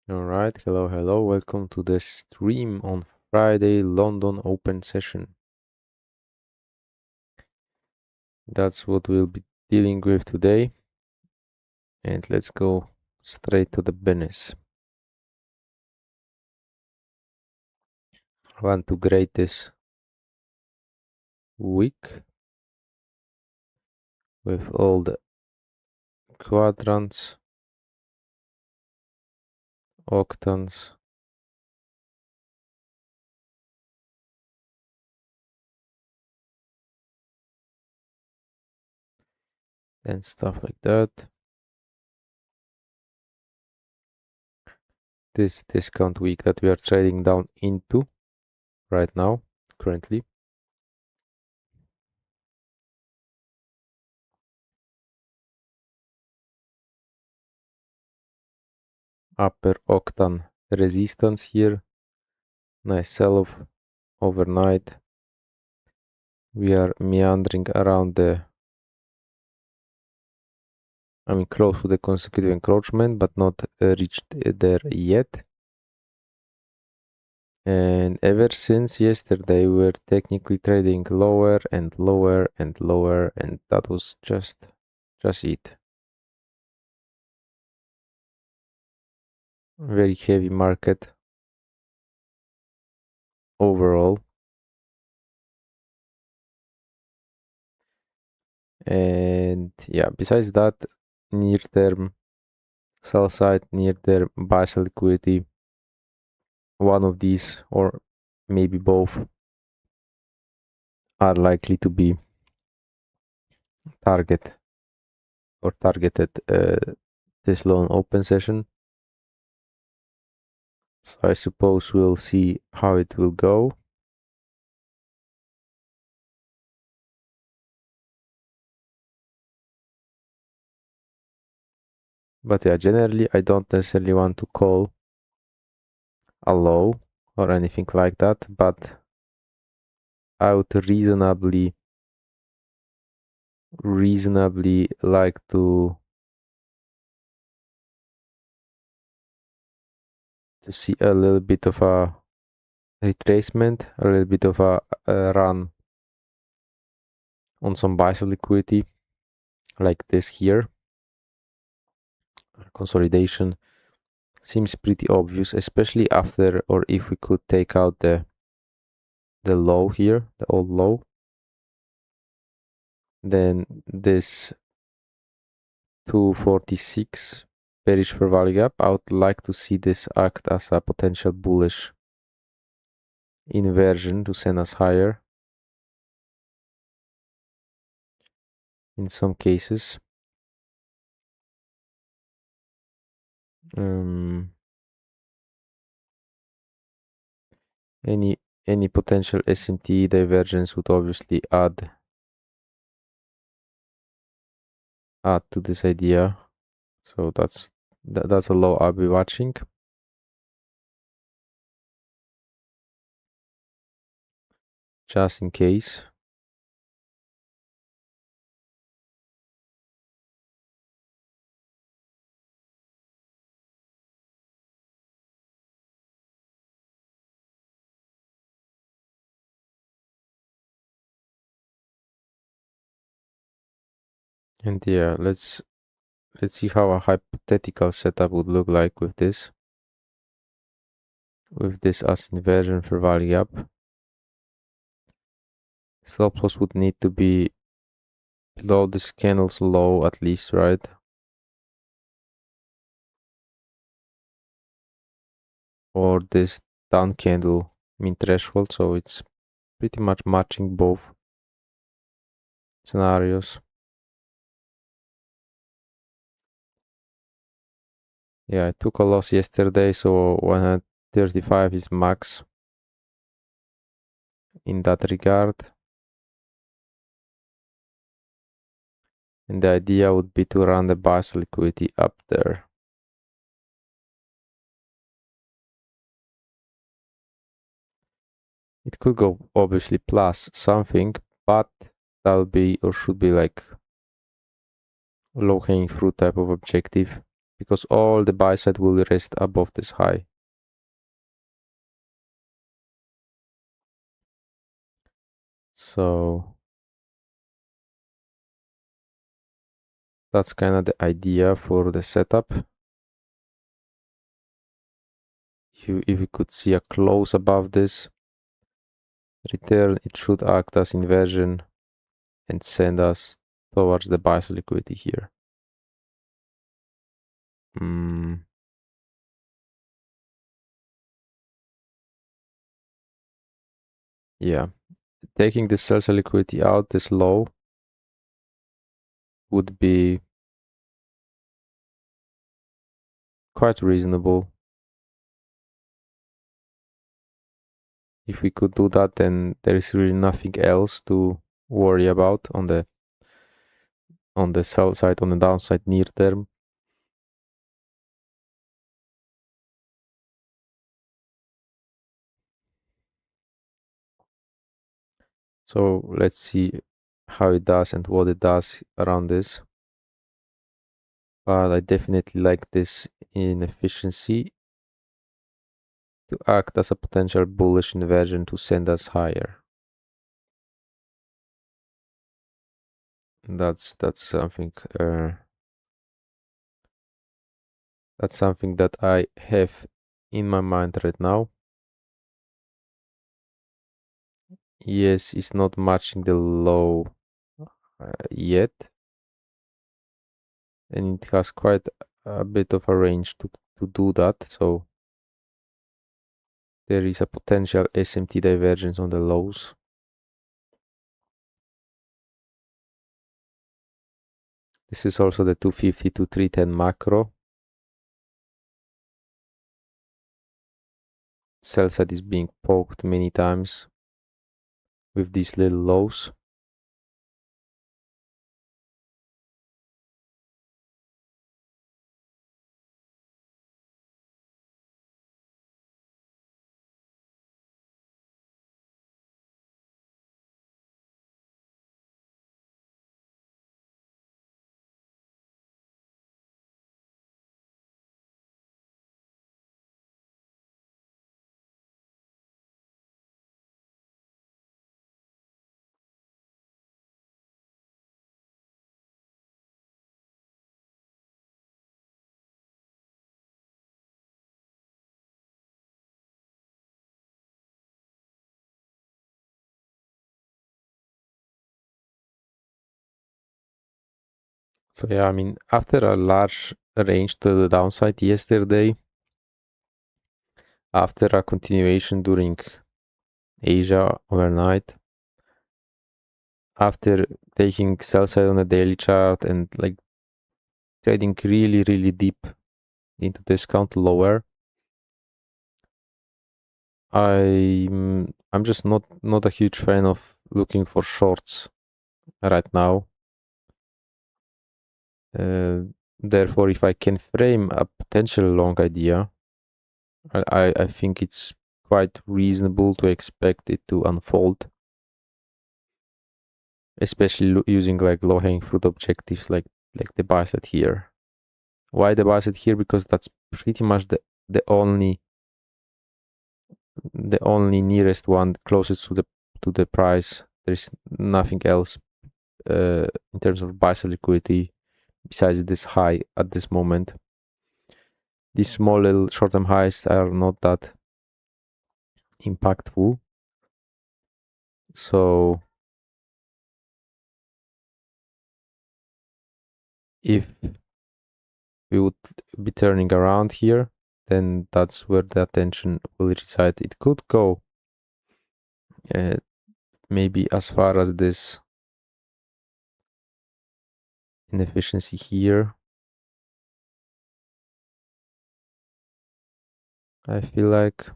Alright, hello, welcome to the stream on Friday London Open session. That's what we'll be dealing with today. And let's go straight to the business. I want to grade this week with all the quadrants, octants, and stuff like that. This discount week that we are trading down into right now, currently. Upper octane resistance here. Nice sell-off overnight. We are meandering around close to the consecutive encroachment, but not reached there yet. And ever since yesterday, we were technically trading lower and lower and lower, and that was just it. Very heavy market overall. And yeah, besides that, near term sell side, near term buy side liquidity, one of these or maybe both are likely to be targeted this long open session. So I suppose we'll see how it will go. But yeah, generally I don't necessarily want to call a low or anything like that, but I would reasonably like to see a little bit of a retracement, a little bit of a run on some buy side liquidity like this here. Consolidation seems pretty obvious, especially after or if we could take out the low here, the old low. Then this 246 bearish for value gap, I would like to see this act as a potential bullish inversion to send us higher in some cases. Any potential SMT divergence would obviously add to this idea. So that's a low I'll be watching. Just in case. And yeah, let's see how a hypothetical setup would look like with this. With this as inversion for value gap. Stop loss would need to be below this candle's low at least, right? Or this down candle mean threshold, so it's pretty much matching both scenarios. Yeah, I took a loss yesterday, so 135 is max in that regard. And the idea would be to run the buy side liquidity up there. It could go obviously plus something, but that'll be or should be like low hanging fruit type of objective, because all the buy side will rest above this high. So that's kind of the idea for the setup. If we could see a close above this return, it should act as inversion and send us towards the buy side liquidity here. Yeah, taking the sell side liquidity out this low would be quite reasonable. If we could do that, then there is really nothing else to worry about on the sell side, on the downside near term. So let's see how it does and what it does around this. But I definitely like this inefficiency to act as a potential bullish inversion to send us higher. That's something that I have in my mind right now. Yes, it's not matching the low yet, and it has quite a bit of a range to do that. So there is a potential SMT divergence on the lows. This is also the 250 to 310 macro. Sell side is being poked many times with these little lows. So yeah, I mean, after a large range to the downside yesterday, after a continuation during Asia overnight, after taking sell side on a daily chart and like trading really deep into discount lower, I'm just not a huge fan of looking for shorts right now. Therefore, if I can frame a potential long idea, I think it's quite reasonable to expect it to unfold, especially using like low-hanging fruit objectives like the buy side here. Why the buy side here? Because that's pretty much the only nearest one closest to the price. There's nothing else in terms of buy side liquidity besides this high at this moment. These small little short-term highs are not that impactful. So if we would be turning around here, then that's where the attention will reside. It could go maybe as far as this inefficiency here. I feel like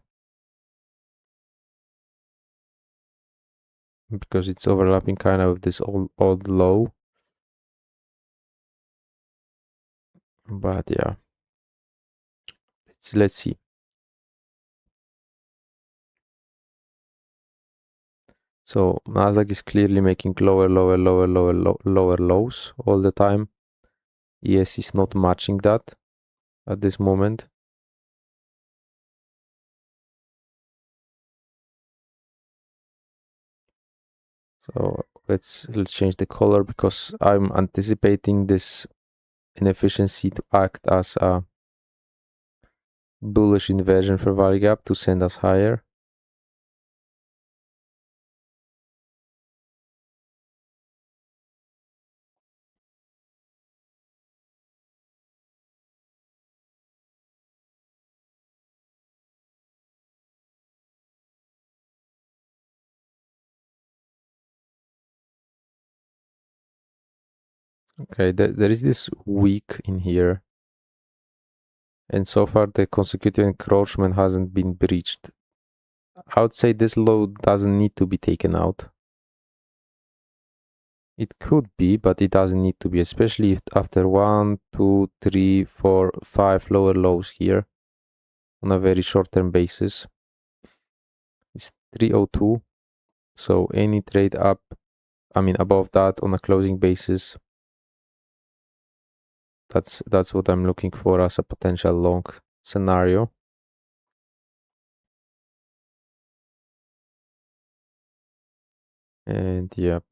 because it's overlapping kind of with this old low. But yeah, let's see. So Nasdaq is clearly making lower lows all the time. ES is not matching that. at this moment. So let's change the color because I'm anticipating this inefficiency to act as a bullish inversion for value gap to send us higher. Okay, there is this weak in here, and so far the consecutive encroachment hasn't been breached. I would say this low doesn't need to be taken out. It could be, but it doesn't need to be, especially if after 1, 2, 3, 4, 5 lower lows here on a very short-term basis. It's 302, so any trade up, above that on a closing basis, that's what I'm looking for as a potential long scenario. And yep.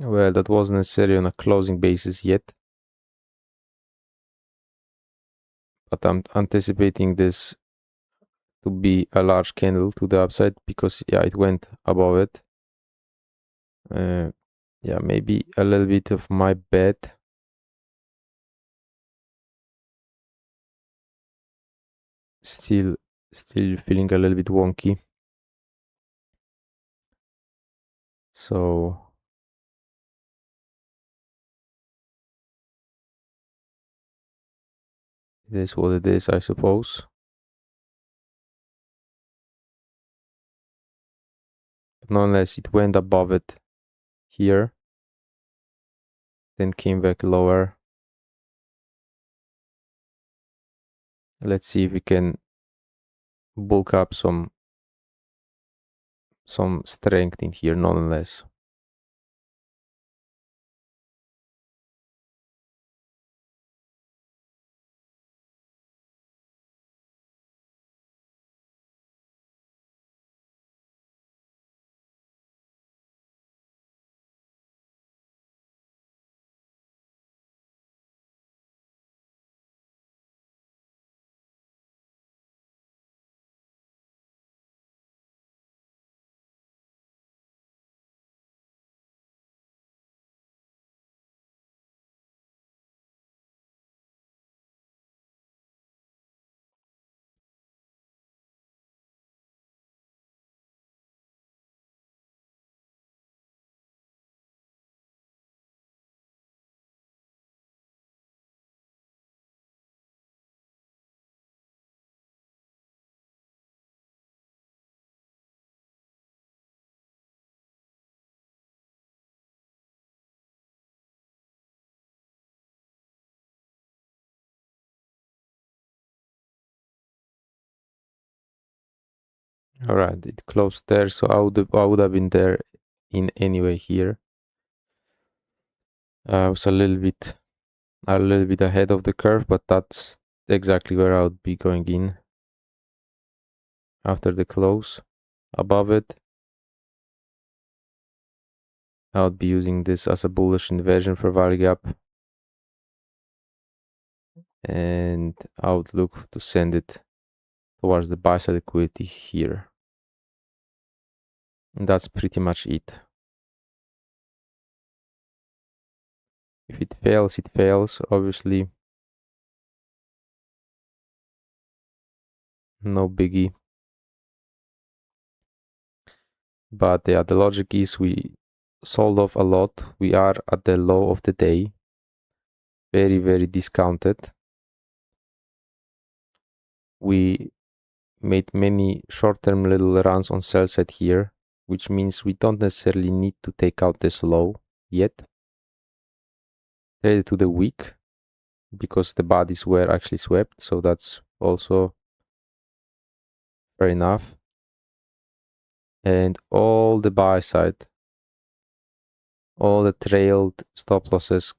Well, that wasn't necessarily on a closing basis yet, but I'm anticipating this to be a large candle to the upside because yeah, it went above it. Yeah, maybe a little bit of my bet. Still feeling a little bit wonky. So it is what it is, I suppose. But nonetheless, it went above it here, then came back lower. Let's see if we can bulk up some strength in here nonetheless. All right, it closed there, so I would have been there in anyway here. I was a little bit ahead of the curve, but that's exactly where I would be going in after the close. Above it, I would be using this as a bullish inversion for value gap, and I would look to send it towards the buy side liquidity here. And that's pretty much it. If it fails, it fails. Obviously, no biggie. But yeah, the logic is we sold off a lot. We are at the low of the day. Very, very discounted. We made many short-term little runs on sell side here, which means we don't necessarily need to take out this low yet. Traded to the week because the bodies were actually swept, so that's also fair enough. And all the buy side, all the trailed stop losses,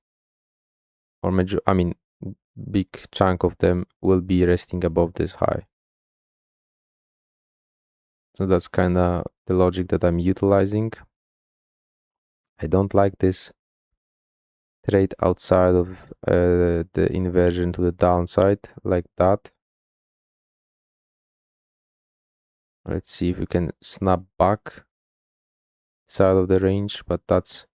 or big chunk of them will be resting above this high. So that's kind of the logic that I'm utilizing. I don't like this trade outside of the inversion to the downside like that. Let's see if we can snap back side of the range, but that's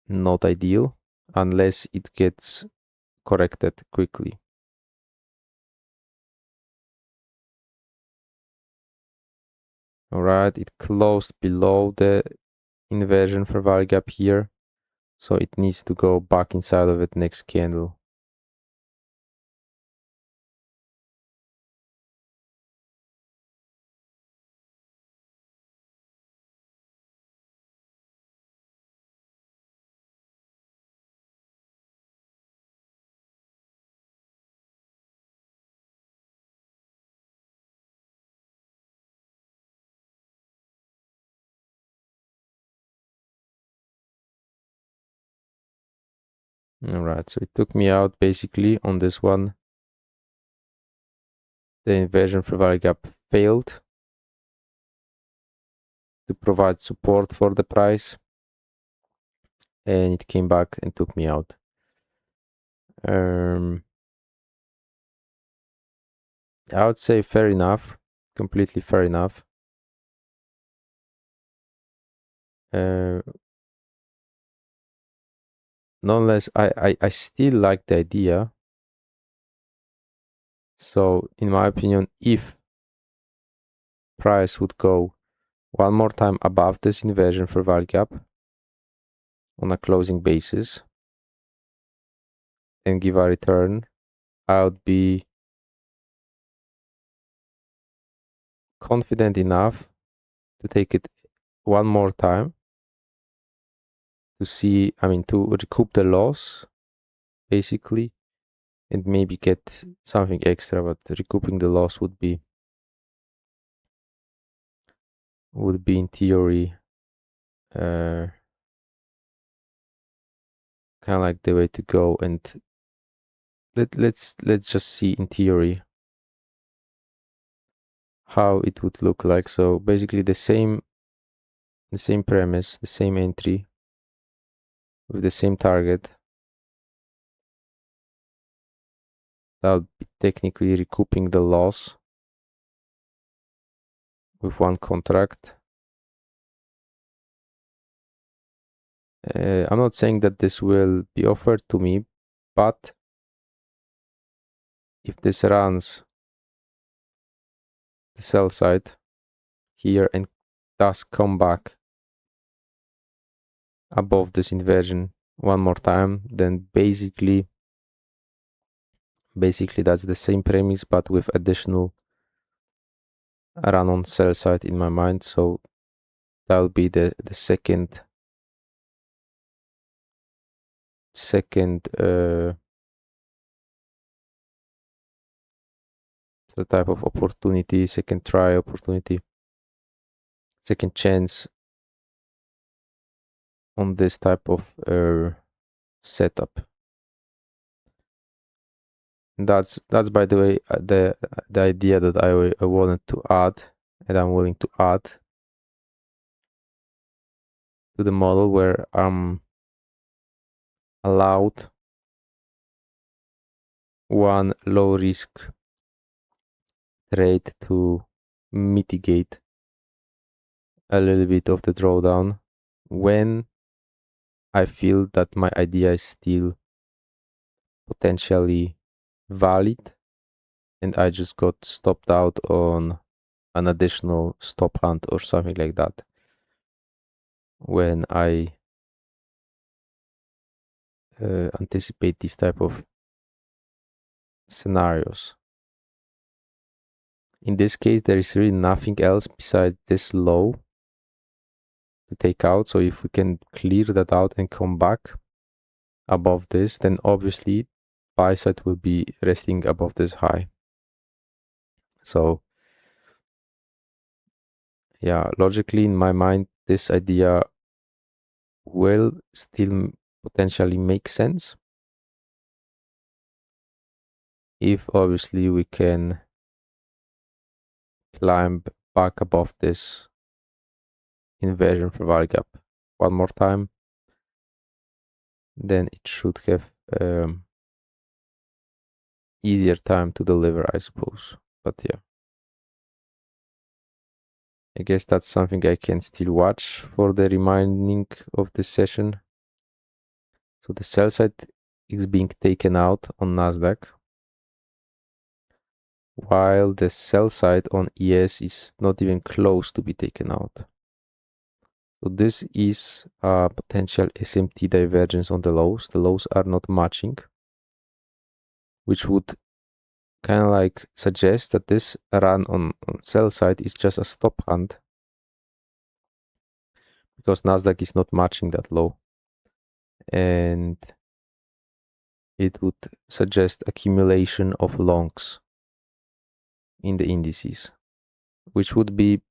not ideal unless it gets corrected quickly. All right, it closed below the inversion fair value gap here, so it needs to go back inside of it next candle. All right, so it took me out basically on this one. The inversion fair value gap failed to provide support for the price, and it came back and took me out. I would say fair enough, completely fair enough. Nonetheless, I still like the idea. So in my opinion, if price would go one more time above this inversion fair value gap on a closing basis and give a return, I would be confident enough to take it one more time to see, to recoup the loss basically, and maybe get something extra, but recouping the loss would be in theory kind of like the way to go. And let's just see in theory how it would look like. So basically the same premise, the same entry with the same target. That would be technically recouping the loss with one contract. I'm not saying that this will be offered to me, but if this runs the sell side here and does come back above this inversion one more time, then basically that's the same premise but with additional run on sell side in my mind. So that would be the second the type of opportunity, second try opportunity, second chance on this type of setup. That's by the way the idea that I wanted to add, and I'm willing to add to the model, where I'm allowed one low risk trade to mitigate a little bit of the drawdown when I feel that my idea is still potentially valid and I just got stopped out on an additional stop hunt or something like that when I anticipate these type of scenarios. in this case, there is really nothing else besides this low to take out. So if we can clear that out and come back above this, then obviously buy side will be resting above this high. So yeah, logically in my mind, this idea will still potentially make sense if obviously we can climb back above this inversion for value gap one more time, then it should have easier time to deliver, I suppose. But yeah, I guess that's something I can still watch for the remaining of this session. So the sell side is being taken out on Nasdaq, while the sell side on ES is not even close to be taken out. So this is a potential SMT divergence on the lows. The lows are not matching, which would kind of like suggest that this run on sell side is just a stop hunt, because Nasdaq is not matching that low, and it would suggest accumulation of longs in the indices, which would be,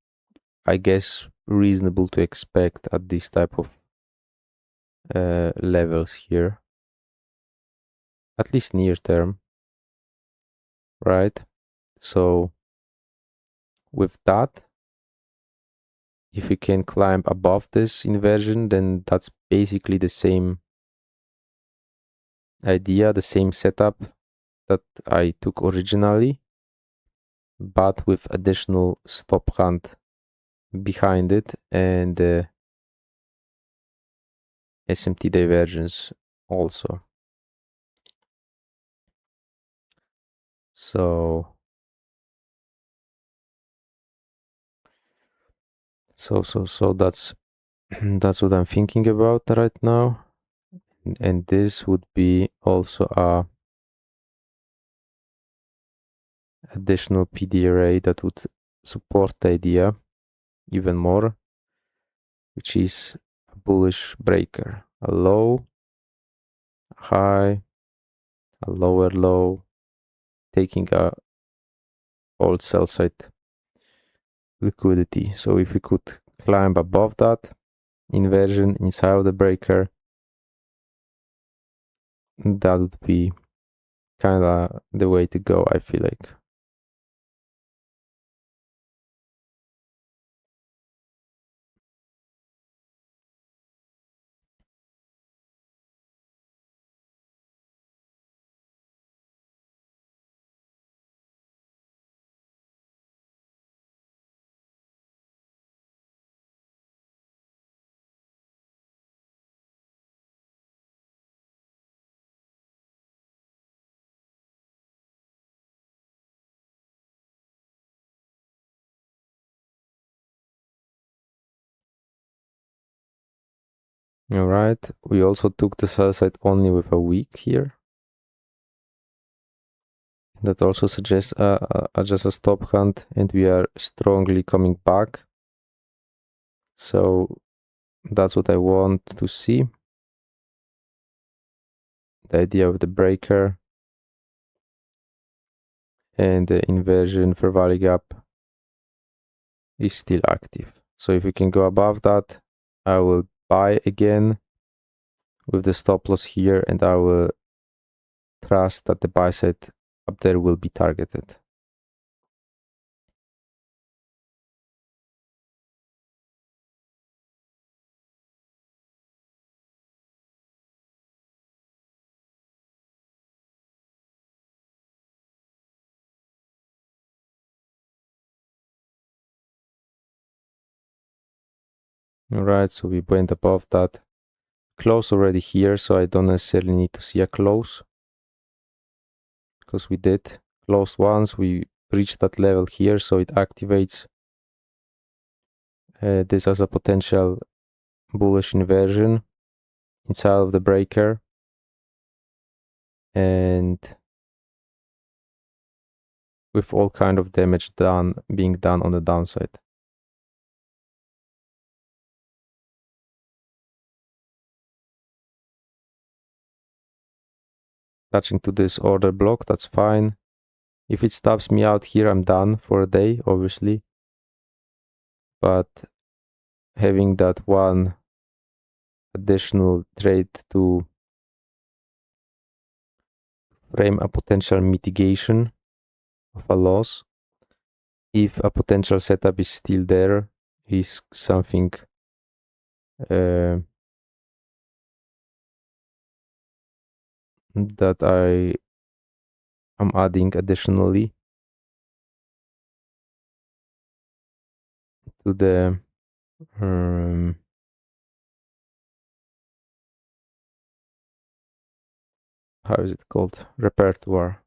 I guess, reasonable to expect at this type of levels here, at least near term, right? So with that, if we can climb above this inversion, then that's basically the same idea, the same setup that I took originally, but with additional stop hunt behind it and SMT divergence also. So that's that's what I'm thinking about right now, and this would be also a additional PD array that would support the idea even more, which is a bullish breaker, a low, a high, a lower low, taking a old sell side liquidity. So if we could climb above that inversion inside of the breaker, that would be kind of the way to go, I feel like. All right, we also took the sell side only with a week here. That also suggests just a stop hunt, and we are strongly coming back. So that's what I want to see. The idea of the breaker and the inversion for value gap is still active. So if we can go above that, I will buy again with the stop loss here, and I will trust that the buy side up there will be targeted. All right, so we went above that. Close already here, so I don't necessarily need to see a close, because we did close once. We reached that level here, so it activates this as a potential bullish inversion inside of the breaker, and with all kind of damage being done on the downside. Touching to this order block, that's fine. If it stops me out here, I'm done for a day, obviously. But having that one additional trade to frame a potential mitigation of a loss, if a potential setup is still there, is something that I am adding additionally to the how is it called, repertoire.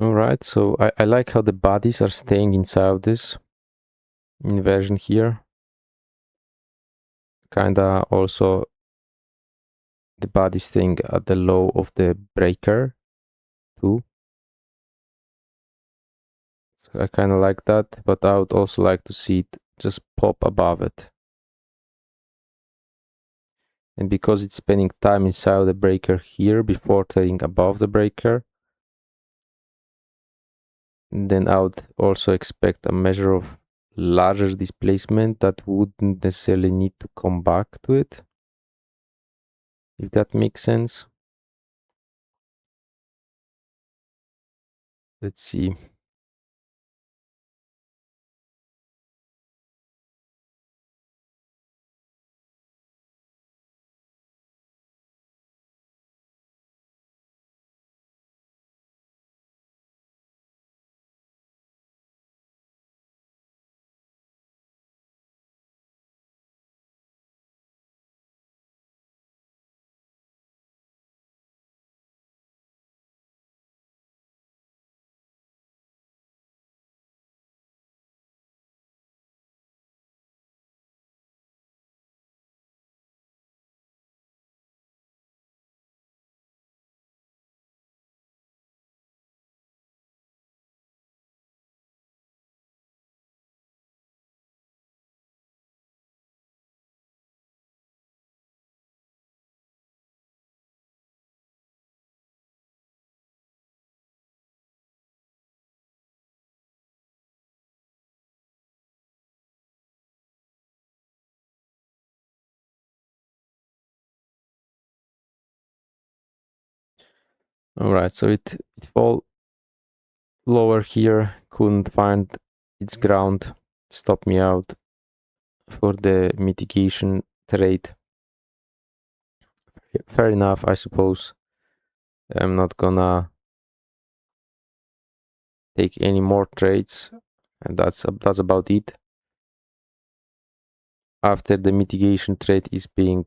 All right, so I like how the bodies are staying inside this inversion here. Kinda also the body staying at the low of the breaker too. So I kind of like that, but I would also like to see it just pop above it. And because it's spending time inside the breaker here before trading above the breaker, then I would also expect a measure of larger displacement that wouldn't necessarily need to come back to it, if that makes sense. Let's see. All right, so it fall lower here, couldn't find its ground, stop me out for the mitigation trade. Fair enough, I suppose. I'm not gonna take any more trades, and that's about it. After the mitigation trade is being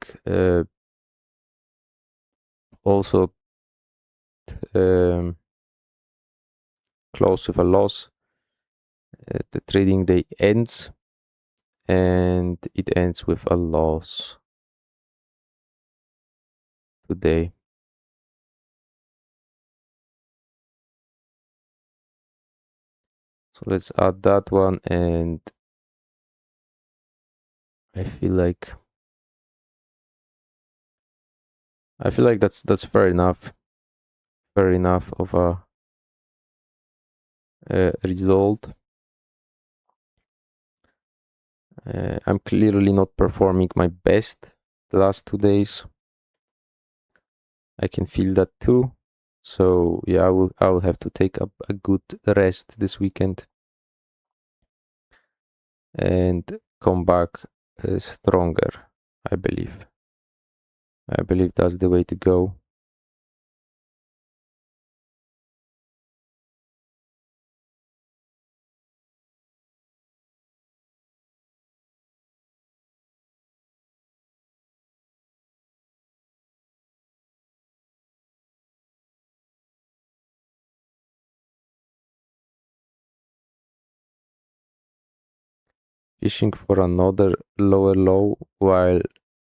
also um, closed with a loss, the trading day ends, and it ends with a loss today. So let's add that one, and I feel like that's fair enough. Fair enough of a result. I'm clearly not performing my best the last 2 days. I can feel that too. So yeah, I will have to take up a good rest this weekend and come back stronger. I believe. I believe that's the way to go. Fishing for another lower low while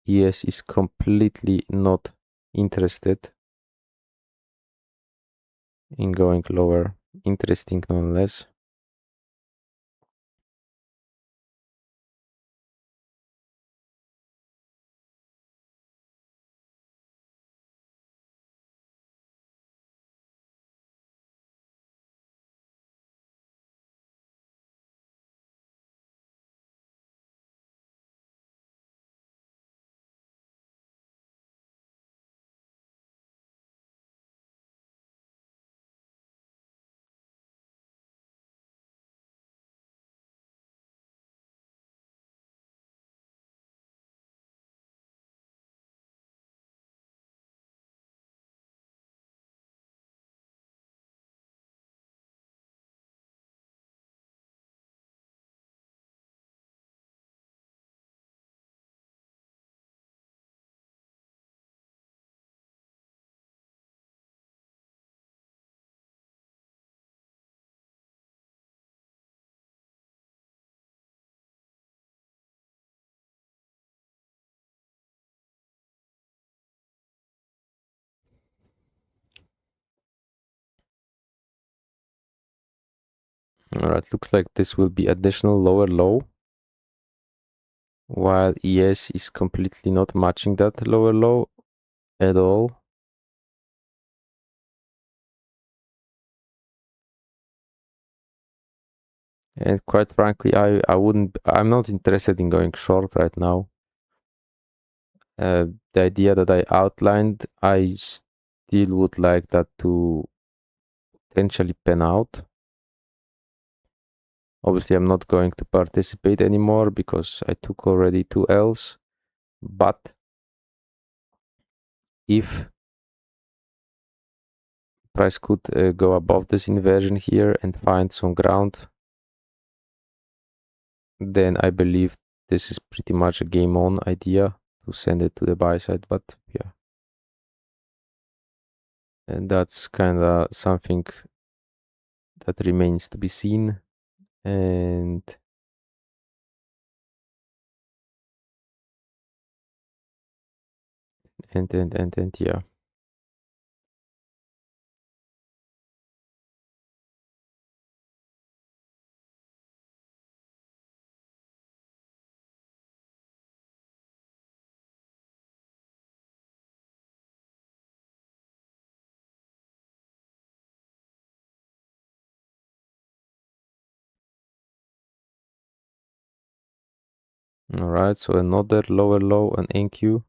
ES is completely not interested in going lower. Interesting nonetheless. Alright, looks like this will be additional lower low, while ES is completely not matching that lower low at all. And quite frankly, I'm not interested in going short right now. The idea that I outlined, I still would like that to potentially pan out. Obviously, I'm not going to participate anymore because I took already 2 L's. But if price could go above this inversion here and find some ground, then I believe this is pretty much a game on idea to send it to the buy side. But yeah, and that's kind of something that remains to be seen. And yeah. All right, so another lower low on NQ.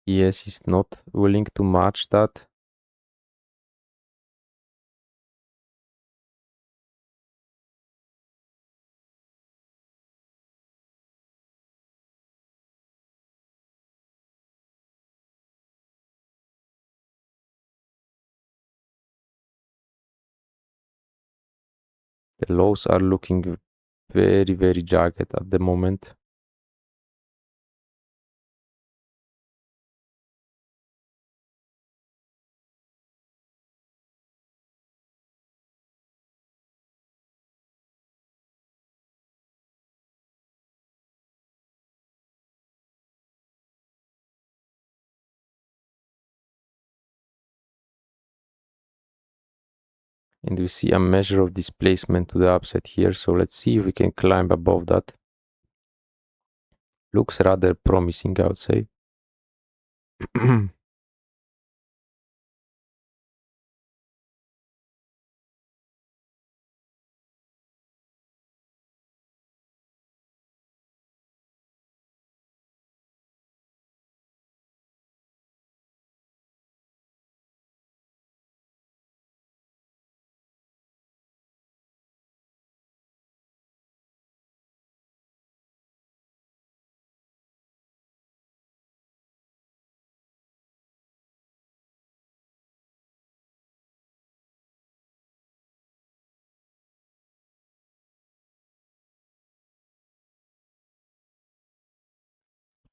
ES is not willing to match that. The lows are looking very, very jagged at the moment. And we see a measure of displacement to the upside here. So let's see if we can climb above that. Looks rather promising, I would say.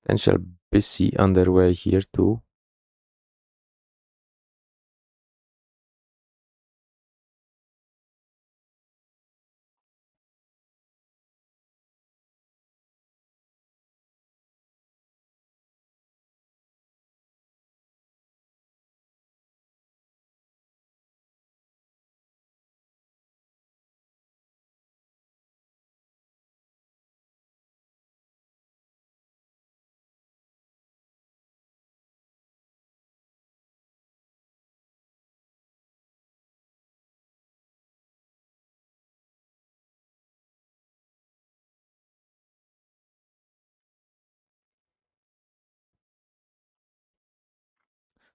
Potential busy underway here too.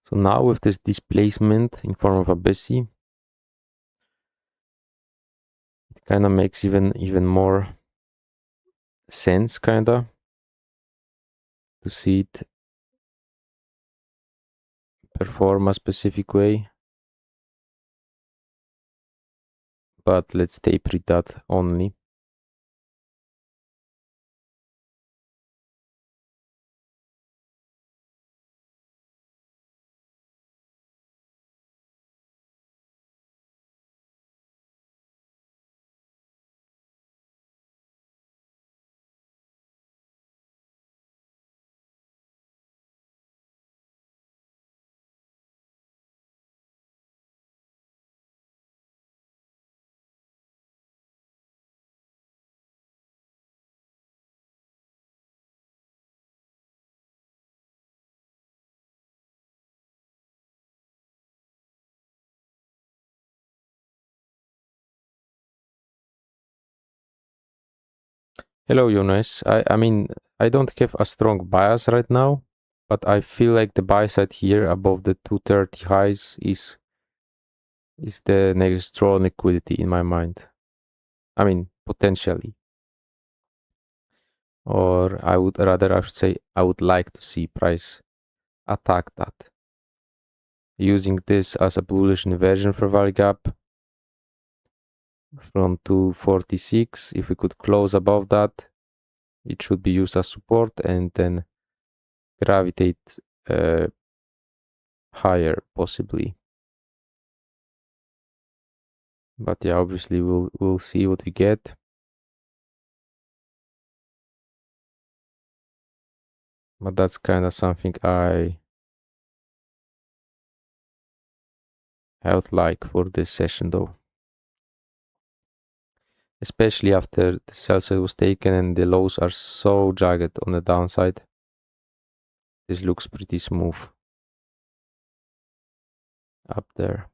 So now with this displacement in form of a busy, it kind of makes even more sense kinda to see it perform a specific way. But let's taper it that only. Hello, Jonas. I mean, I don't have a strong bias right now, but I feel like the buy side here above the 230 highs is the next draw liquidity in my mind. I mean, potentially. Or I should say, I would like to see price attack that. Using this as a bullish inversion for value gap from 246. If we could close above that, it should be used as support and then gravitate higher possibly. But yeah, obviously we'll see what we get. But that's kind of something I would like for this session though. Especially after the sell side was taken and the lows are so jagged on the downside. This looks pretty smooth up there.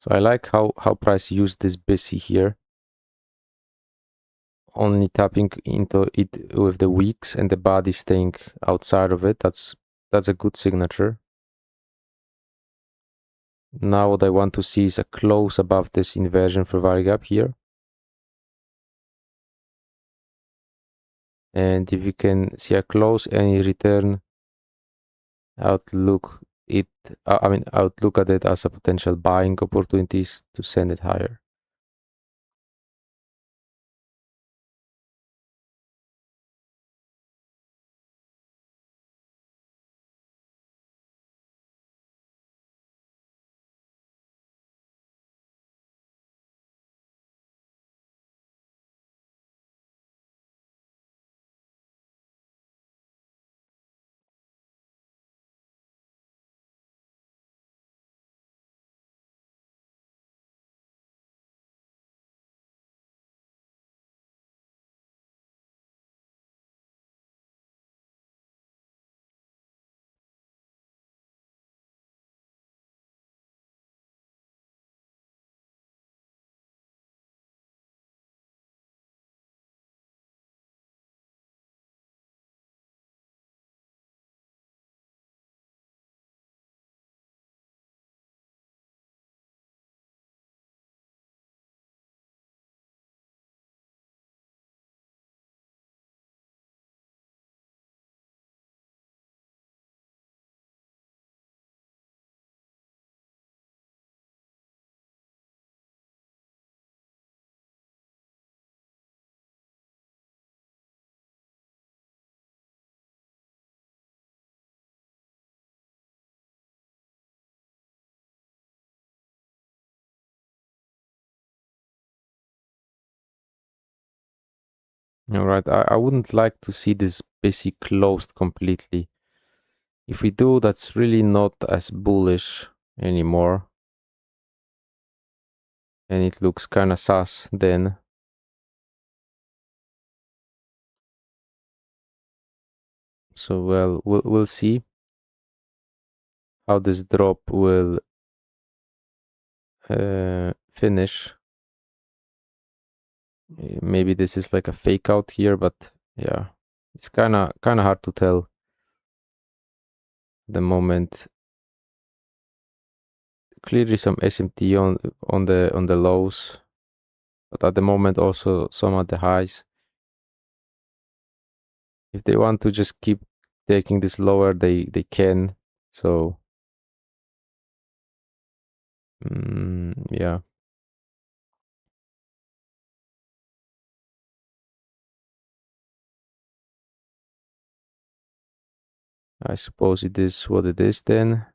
So I like how Price used this busy here, only tapping into it with the weeks and the body staying outside of it. That's a good signature. Now what I want to see is a close above this inversion for value gap here. And if you can see a close any return, outlook it, outlook at it as a potential buying opportunities to send it higher. All right, I wouldn't like to see this busy closed completely. If we do, that's really not as bullish anymore. And it looks kind of sus then. So well, we'll see how this drop will finish. Maybe this is like a fake out here, but yeah, it's kind of hard to tell the moment. Clearly some SMT on the lows, but at the moment also some at the highs. If they want to just keep taking this lower, they can. So yeah, I suppose it is what it is then.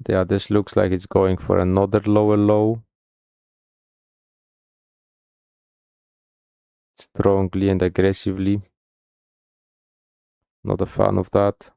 Yeah, this looks like it's going for another lower low. Strongly and aggressively. Not a fan of that.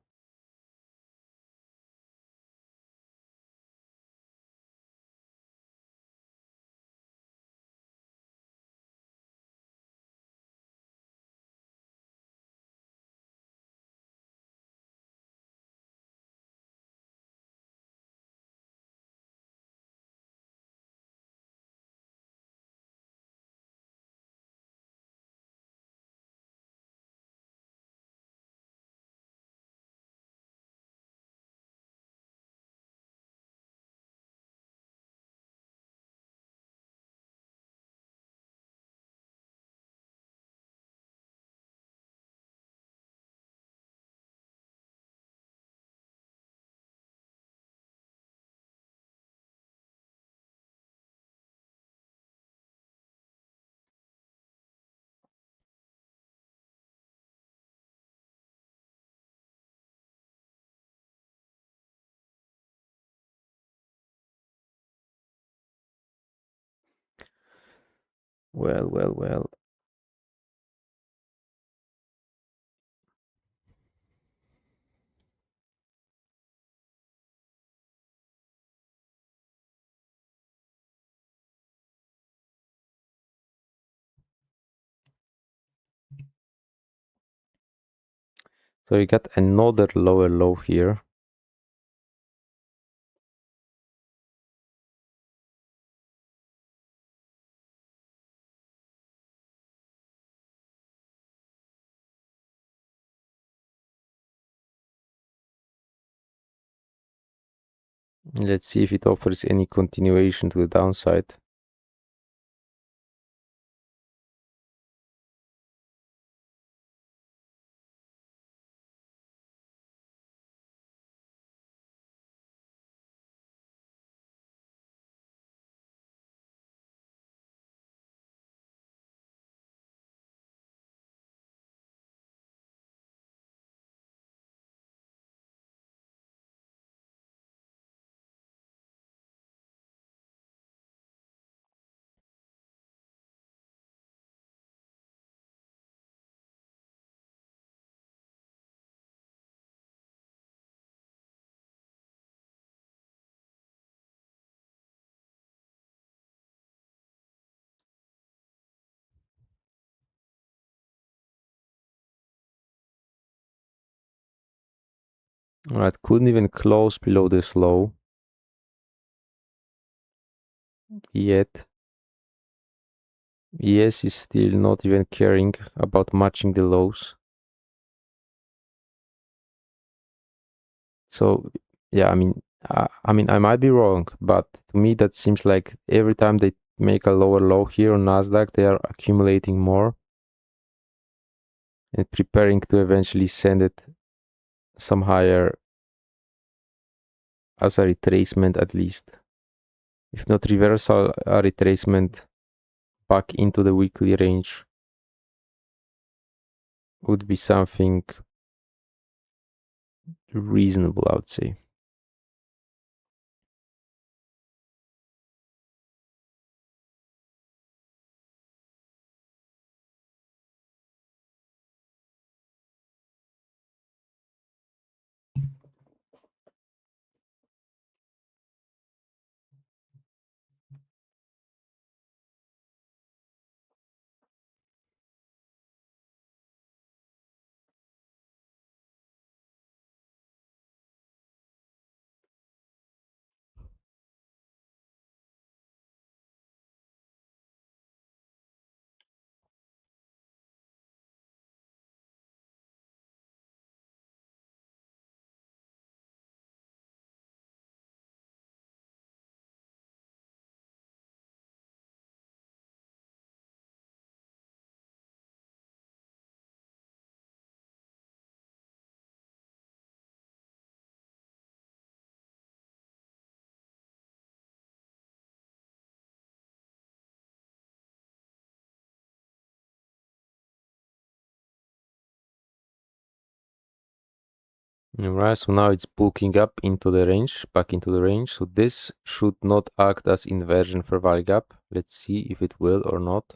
Well. So we got another lower low here. Let's see if it offers any continuation to the downside. All right, couldn't even close below this low yet. ES is still not even caring about matching the lows. So yeah, I might be wrong, but to me that seems like every time they make a lower low here on Nasdaq, they are accumulating more and preparing to eventually send it some higher as a retracement at least. If not reversal, a retracement back into the weekly range would be something reasonable, I would say. Alright, so now it's bulking up into the range, back into the range. So this should not act as inversion for value gap. Let's see if it will or not.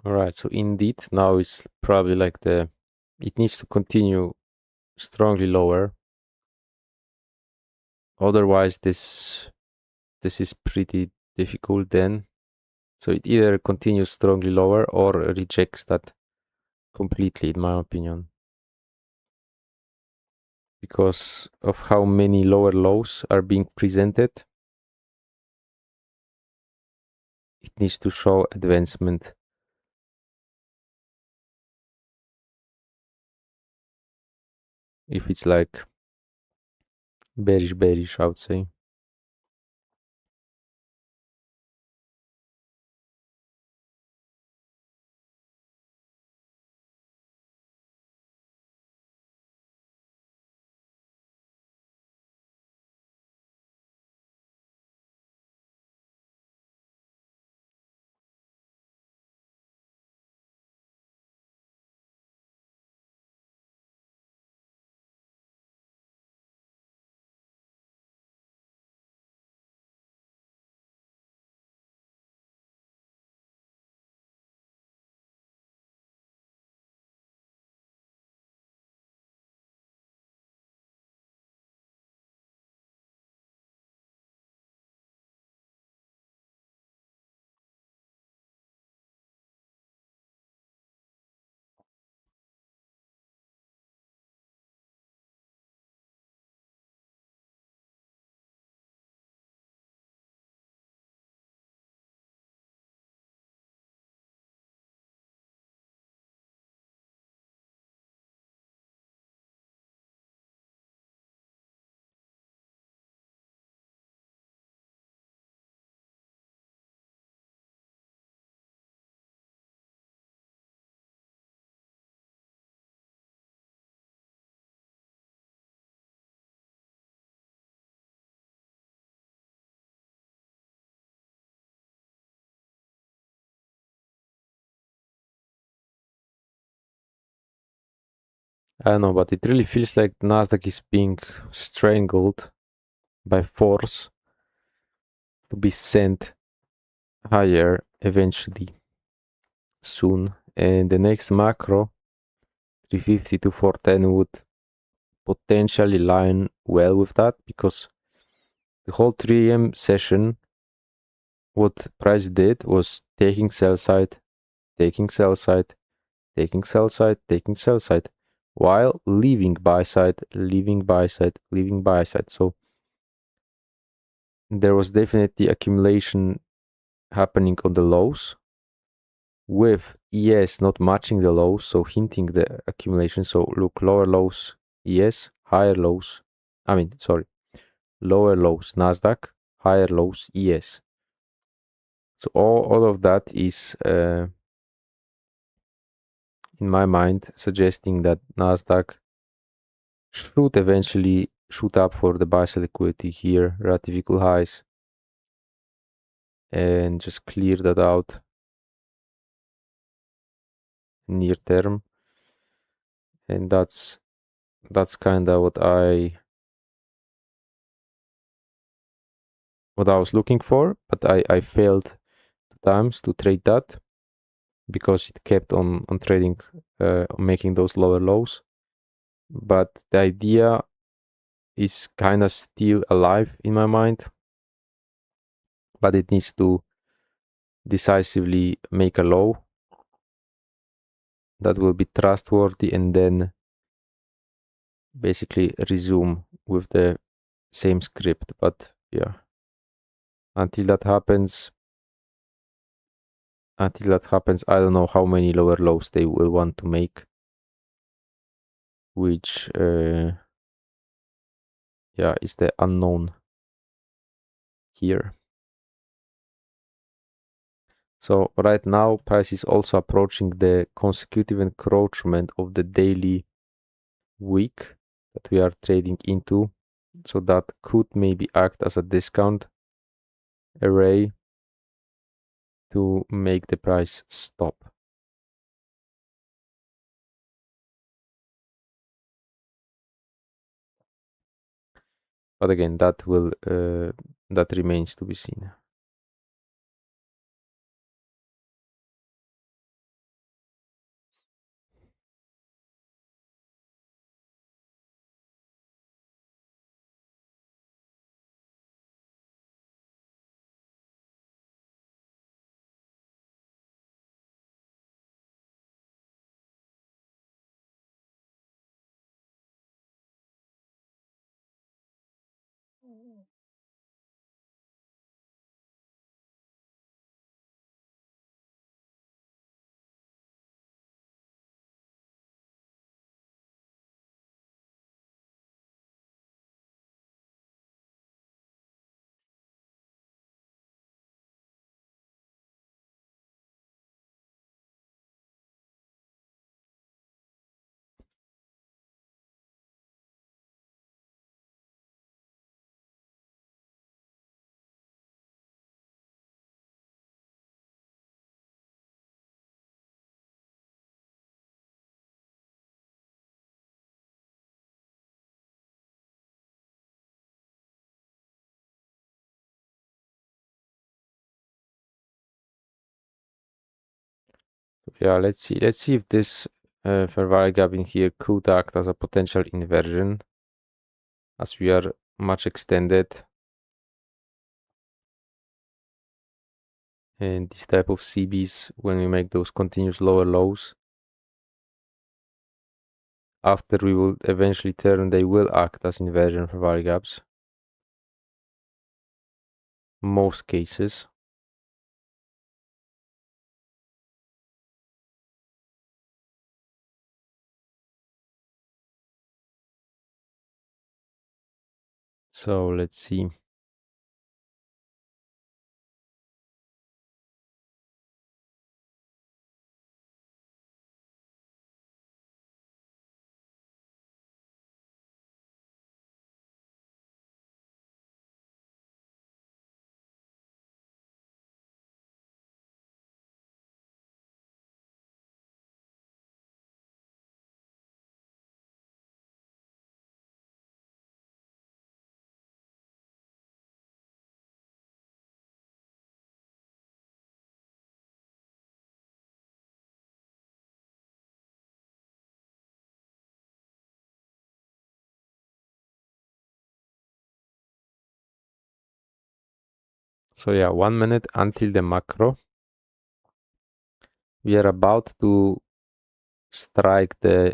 Alright, so indeed now is probably like it needs to continue strongly lower. Otherwise this is pretty difficult then. So it either continues strongly lower or rejects that completely, in my opinion. because of how many lower lows are being presented. It needs to show advancement. If it's like bearish, I would say. I don't know, but it really feels like Nasdaq is being strangled by force to be sent higher eventually soon. And the next macro, 350 to 410, would potentially line well with that, because the whole 3 a.m. session, what price did was taking sell side, taking sell side, taking sell side, taking sell side, while leaving buy side, leaving buy side, leaving buy side. So there was definitely accumulation happening on the lows, with ES not matching the lows, so hinting the accumulation. So look, lower lows ES, higher lows, lower lows Nasdaq, higher lows ES. So all of that is in my mind suggesting that Nasdaq should eventually shoot up for the buy side liquidity here, relative equal highs, and just clear that out near term. And that's kind of what I was looking for, but I failed 2 times to trade that, because it kept on trading, making those lower lows. But the idea is kind of still alive in my mind, but it needs to decisively make a low that will be trustworthy, and then basically resume with the same script. But yeah, until that happens, I don't know how many lower lows they will want to make, which is the unknown here. So right now price is also approaching the consecutive encroachment of the daily wick that we are trading into, so that could maybe act as a discount array to make the price stop. But again, that remains to be seen. Yeah, let's see if this fair value gap in here could act as a potential inversion, as we are much extended. And this type of CBs, when we make those continuous lower lows, after we will eventually turn, they will act as inversion fair value gaps. Most cases. So let's see. So yeah, 1 minute until the macro. We are about to strike the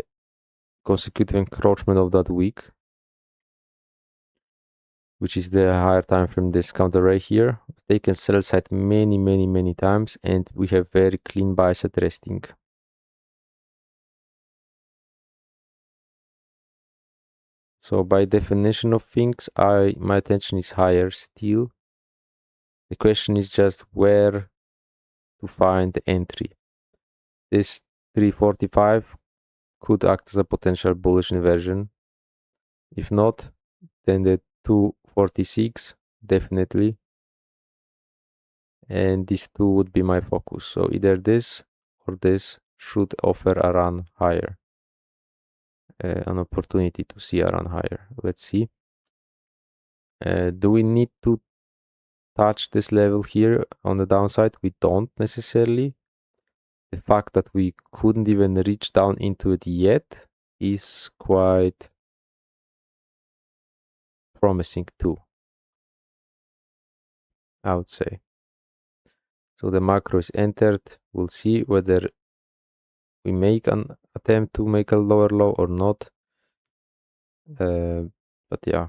consecutive encroachment of that week, which is the higher time frame discount array here. We've taken sell side many times, and we have very clean buys at resting. So by definition of things, my attention is higher still. The question is just where to find the entry. This 345 could act as a potential bullish inversion. If not, then the 246 definitely. And these two would be my focus. So either this or this should offer a run higher, an opportunity to see a run higher. Let's see. Do we need to touch this level here on the downside? We don't necessarily. The fact that we couldn't even reach down into it yet is quite promising too, I would say. So the macro is entered. We'll see whether we make an attempt to make a lower low or not. But yeah.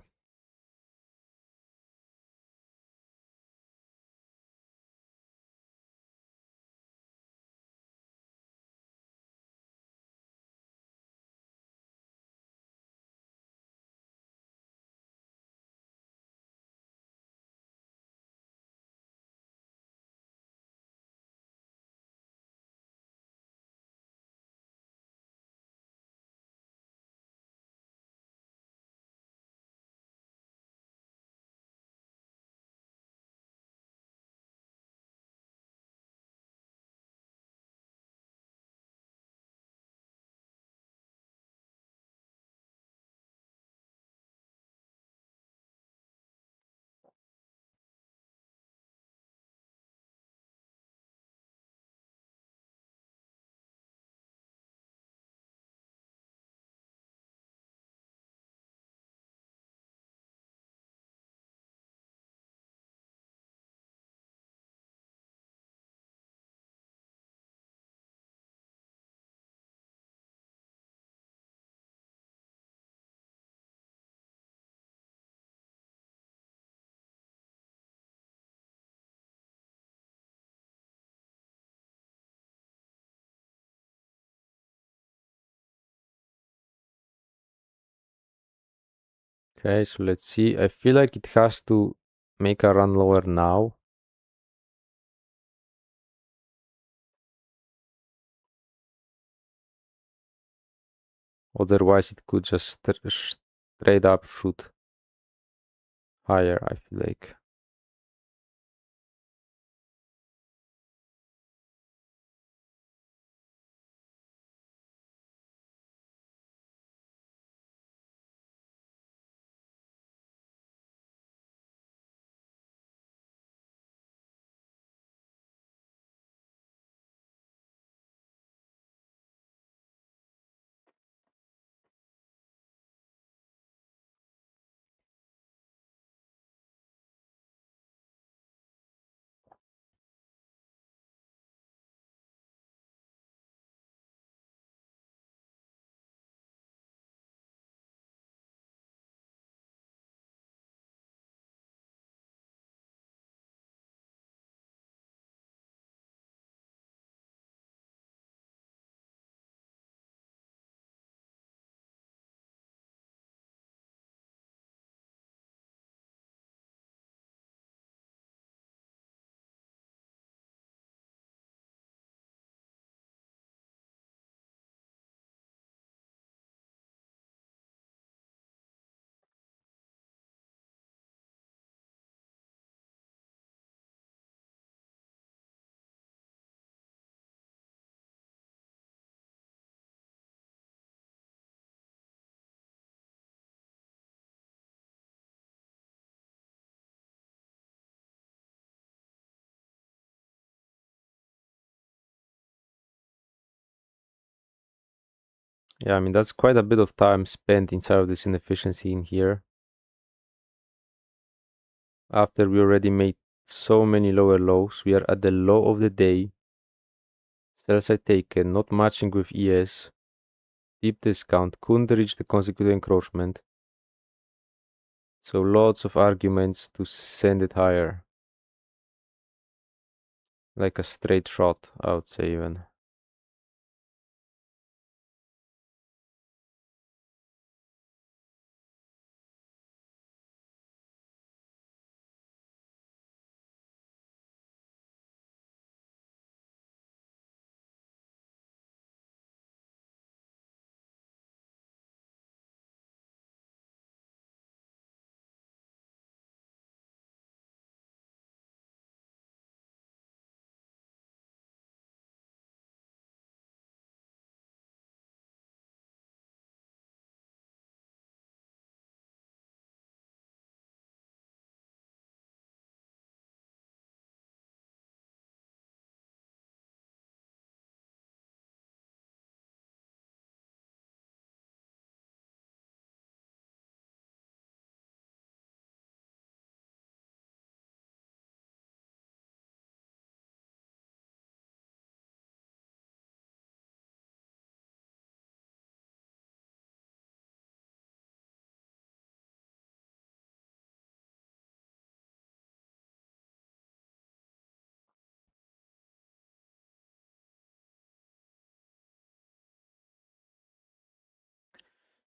Okay, so let's see. I feel like it has to make a run lower now. Otherwise, it could just straight up shoot higher, I feel like. Yeah, I mean, that's quite a bit of time spent inside of this inefficiency in here. After we already made so many lower lows, we are at the low of the day. Sell side taken, not matching with ES. Deep discount, couldn't reach the consecutive encroachment. So lots of arguments to send it higher. Like a straight shot, I would say even.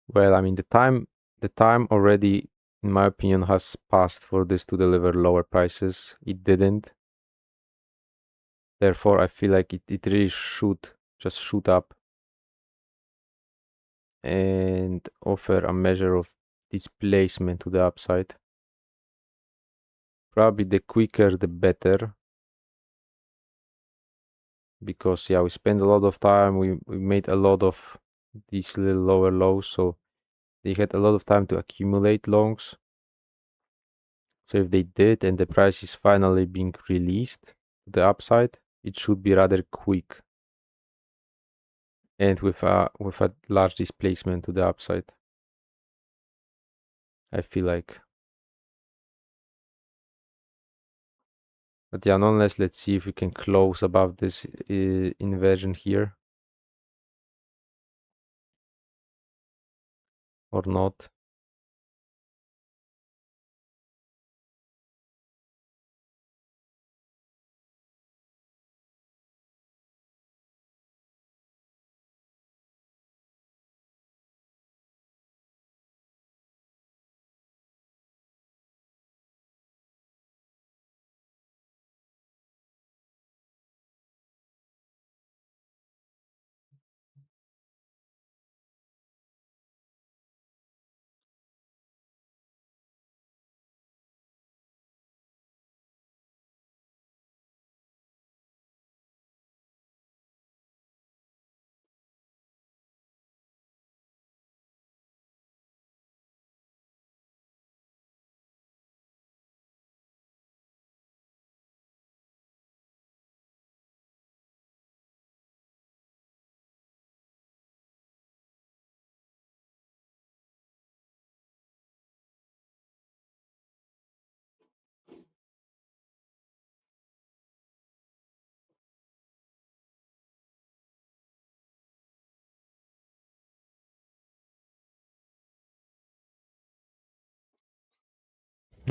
Well, I mean, the time already, in my opinion, has passed for this to deliver lower prices. It didn't. Therefore, I feel like it really should just shoot up and offer a measure of displacement to the upside. Probably the quicker the better, because yeah, we spent a lot of time, we made a lot of these little lower lows, so they had a lot of time to accumulate longs. So if they did and the price is finally being released to the upside, it should be rather quick and with a large displacement to the upside, I feel like. But yeah, nonetheless, let's see if we can close above this inversion here or not.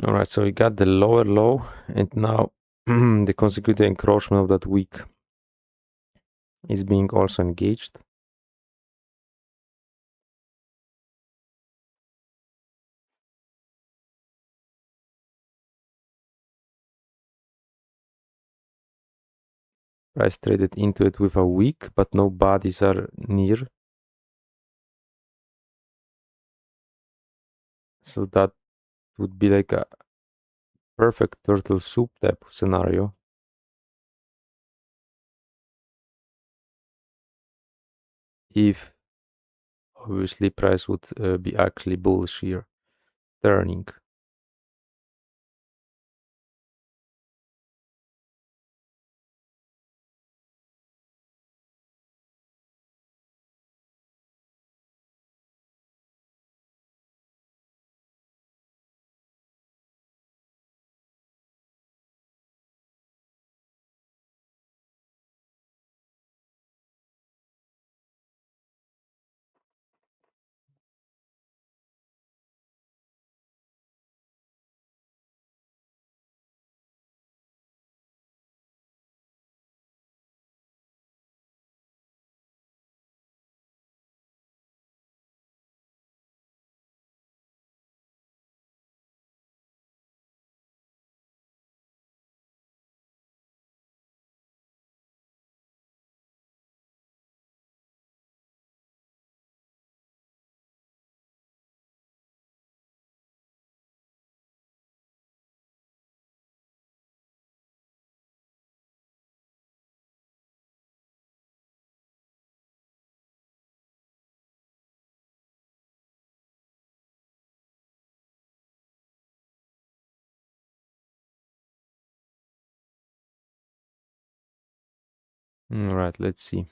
All right, so we got the lower low, and now the consecutive encroachment of that wick is being also engaged. Price traded into it with a wick, but no bodies are near. So that would be like a perfect turtle soup type of scenario. If obviously price would be actually bullish here, turning. All right, let's see.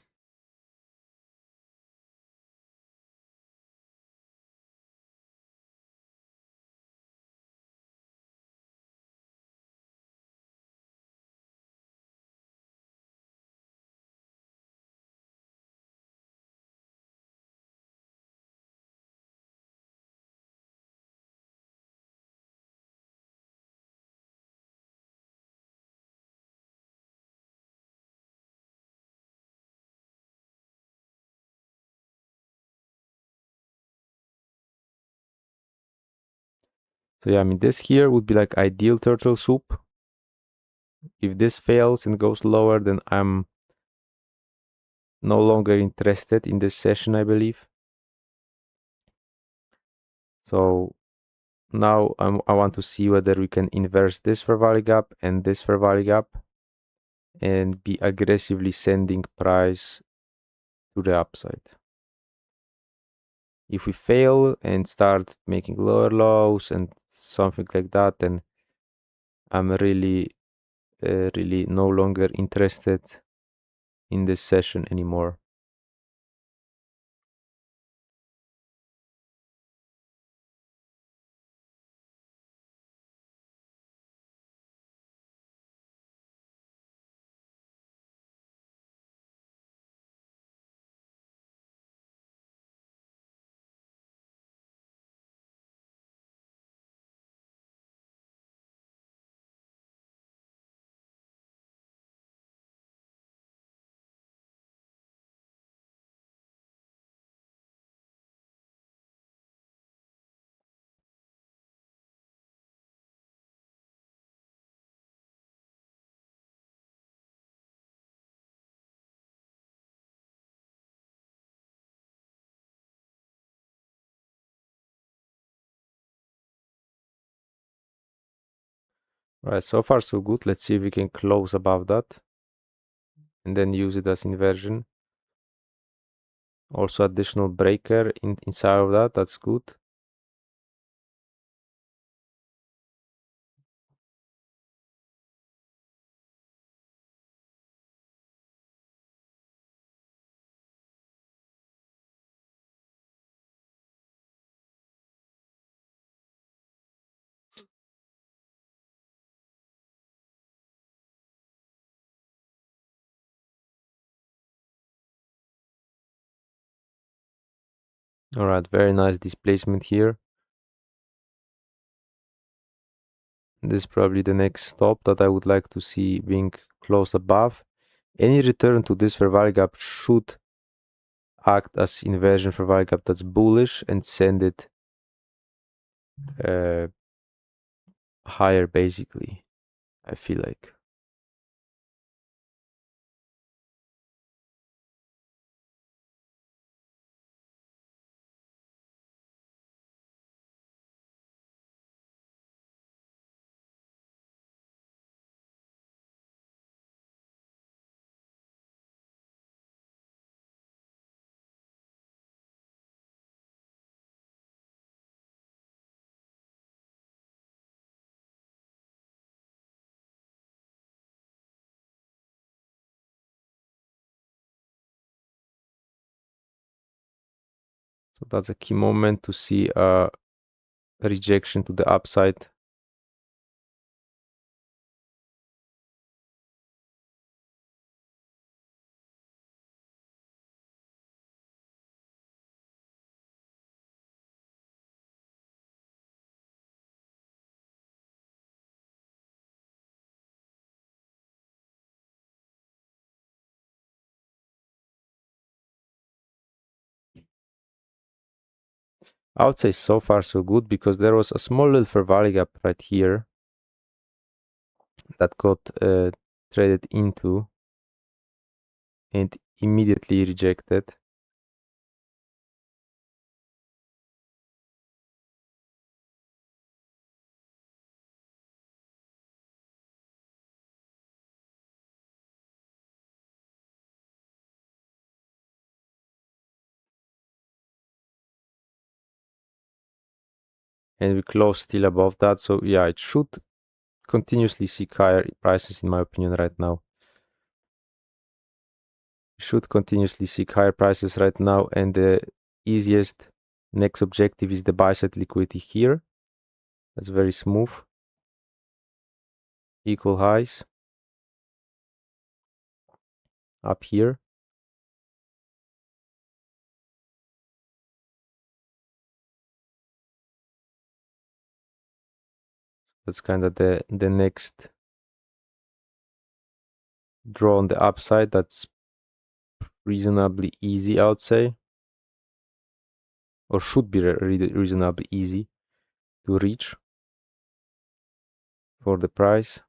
So yeah, I mean, this here would be like ideal turtle soup. If this fails and goes lower, then I'm no longer interested in this session, I believe. So now I want to see whether we can inverse this fair value gap and this fair value gap and be aggressively sending price to the upside. If we fail and start making lower lows and something like that, then I'm really no longer interested in this session anymore. Right, so far so good. Let's see if we can close above that and then use it as inversion. Also additional breaker inside of that, that's good. All right, very nice displacement here. This is probably the next stop that I would like to see being closed above. Any return to this fair value gap should act as inversion fair value gap that's bullish and send it higher, basically, I feel like. So that's a key moment to see a rejection to the upside. I would say so far so good, because there was a small little fair value gap right here that got traded into and immediately rejected. And we closed still above that. So yeah, it should continuously seek higher prices, in my opinion, right now. Should continuously seek higher prices right now, and the easiest next objective is the buy side liquidity here. That's very smooth. Equal highs up here. That's kind of the next draw on the upside. That's reasonably easy, I would say, or should be reasonably easy to reach for the price.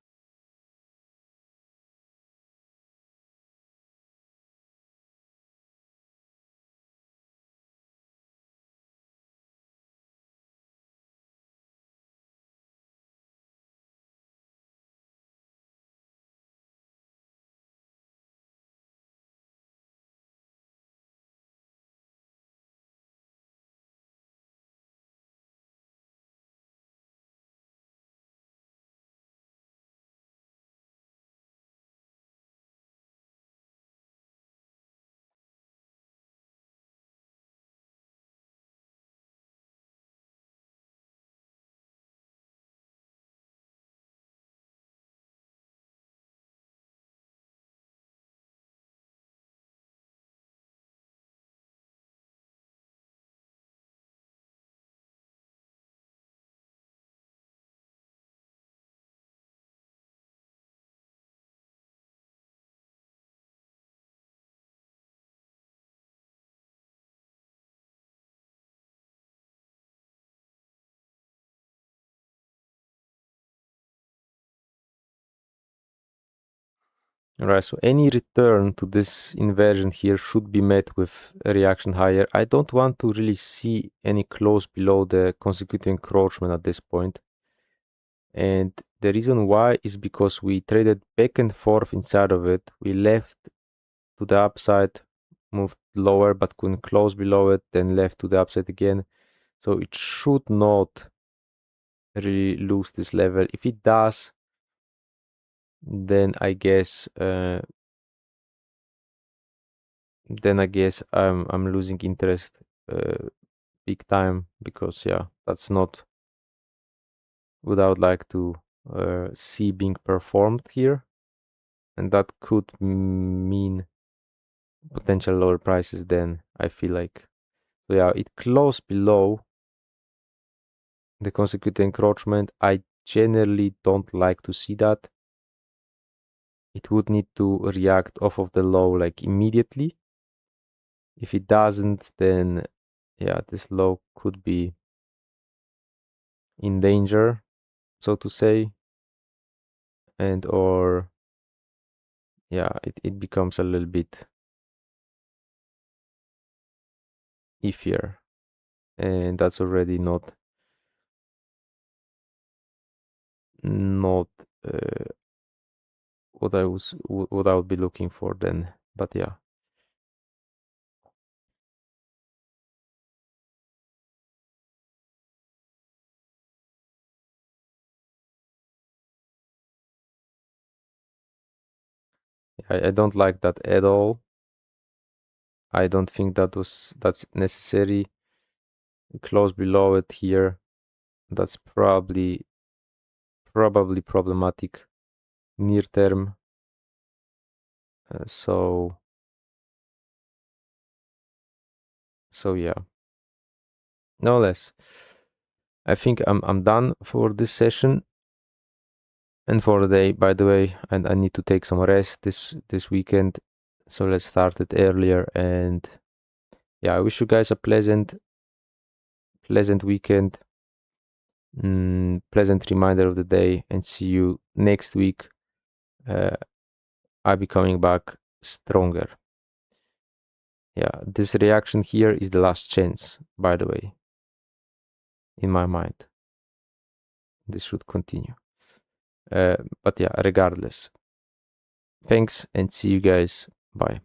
All right, so any return to this inversion here should be met with a reaction higher. I don't want to really see any close below the consecutive encroachment at this point. And the reason why is because we traded back and forth inside of it. We left to the upside, moved lower, but couldn't close below it, then left to the upside again. So it should not really lose this level. If it does, then I guess I'm losing interest big time, because yeah, that's not what I would like to see being performed here, and that could mean potential lower prices then, I feel like. So yeah, it closed below the consecutive encroachment. I generally don't like to see that. It would need to react off of the low like immediately. If it doesn't, then yeah, this low could be in danger, so to say, and or yeah, it becomes a little bit iffier, and that's already not what I would be looking for then. But yeah, I don't like that at all. I don't think that's necessary. Close below it here, that's probably problematic near term. So yeah, no less. I think I'm done for this session and for the day. By the way, and I need to take some rest this weekend, so let's start it earlier. And yeah, I wish you guys a pleasant weekend, pleasant reminder of the day, and see you next week. I'll be coming back stronger. Yeah, this reaction here is the last chance, by the way, in my mind. This should continue. But yeah, regardless. Thanks and see you guys. Bye.